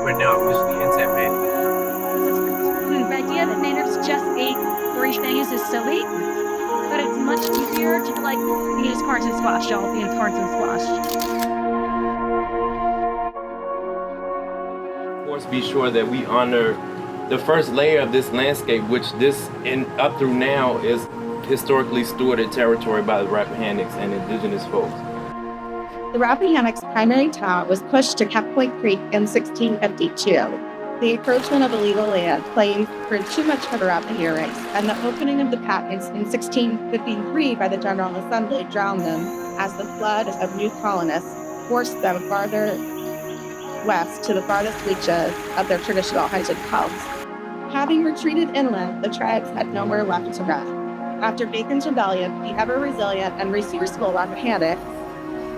we're now officially in Tasmania. The idea that natives just ate 3 things is silly, but it's much easier to like beans, corns, and squash, y'all. Beans, corns, and squash. Of course, be sure that we honor the first layer of this landscape, which up through now is historically stewarded territory by the Rappahannock and indigenous folks. The Rappahannock's primary town was pushed to Cap-Point Creek in 1652. The encroachment of illegal land claimed for too much for the Rappahannock, and the opening of the patents in 1653 by the General Assembly drowned them as the flood of new colonists forced them farther west to the farthest reaches of their traditional hunted pubs. Having retreated inland, the tribes had nowhere left to run. After Bacon's rebellion, the ever-resilient and resourceful Rappahannock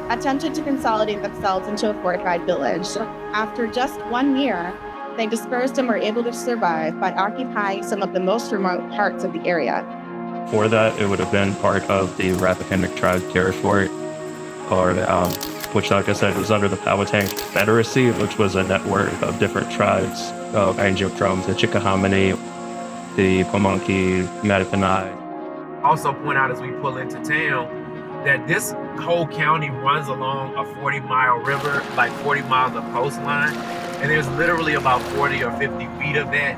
attempted to consolidate themselves into a fortified village. After just 1 year, they dispersed and were able to survive by occupying some of the most remote parts of the area. Before that, it would have been part of the Rappahannock tribe territory, or which, like I said, was under the Powhatan Confederacy, which was a network of different tribes, ranging from the Chickahominy, the Pamunkey, Mattaponi. Also point out as we pull into town that this whole county runs along a 40-mile river, like 40 miles of coastline, and there's literally about 40 or 50 feet of that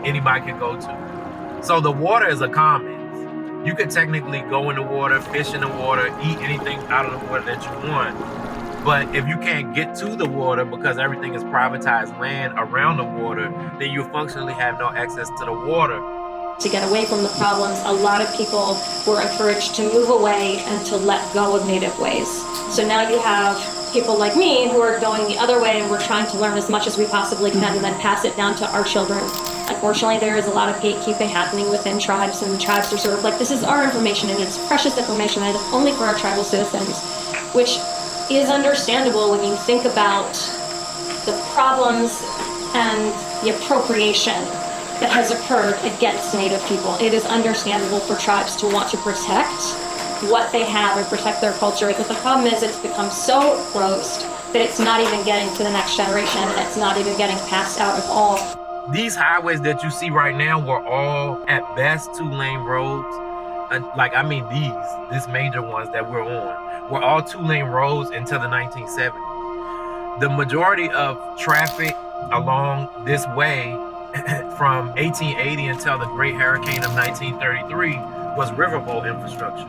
anybody can go to. So the water is a commons. You could technically go in the water, fish in the water, eat anything out of the water that you want. But if you can't get to the water because everything is privatized land around the water, then you functionally have no access to the water. To get away from the problems, a lot of people were encouraged to move away and to let go of native ways. So now you have people like me who are going the other way, and we're trying to learn as much as we possibly can and then pass it down to our children. Unfortunately, there is a lot of gatekeeping happening within tribes, and the tribes are sort of like, this is our information and it's precious information and it's only for our tribal citizens, which is understandable when you think about the problems and the appropriation that has occurred against Native people. It is understandable for tribes to want to protect what they have and protect their culture, but the problem is it's become so engrossed that it's not even getting to the next generation, and it's not even getting passed out at all. These highways that you see right now were all at best 2-lane roads. And these major ones that we're on were all 2-lane roads until the 1970s. The majority of traffic along this way from 1880 until the Great Hurricane of 1933 was riverboat infrastructure.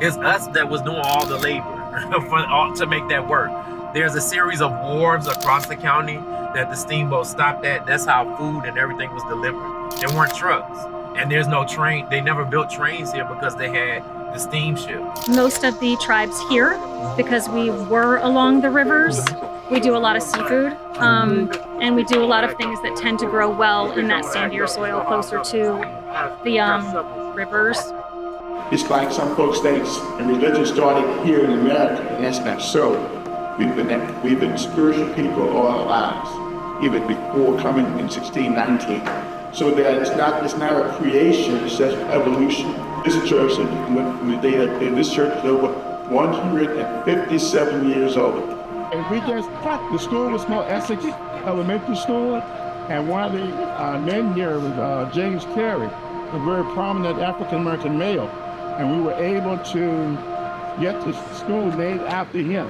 It's us that was doing all the labor to make that work. There's a series of wharves across the county that the steamboat stopped at. That's how food and everything was delivered. There weren't trucks, and there's no train. They never built trains here because they had the steamship. Most of the tribes here, because we were along the rivers, we do a lot of seafood, and we do a lot of things that tend to grow well in that sandier soil closer to the rivers. It's like some folks think religion started here in America, and that's not so. We've been spiritual people all our lives, even before coming in 1619. So that it's not a creation, it's just evolution. This church, this church is over 157 years old. And we just the school was called Essex Elementary School, and one of the men here was James Carey, a very prominent African-American male, and we were able to get the school named after him.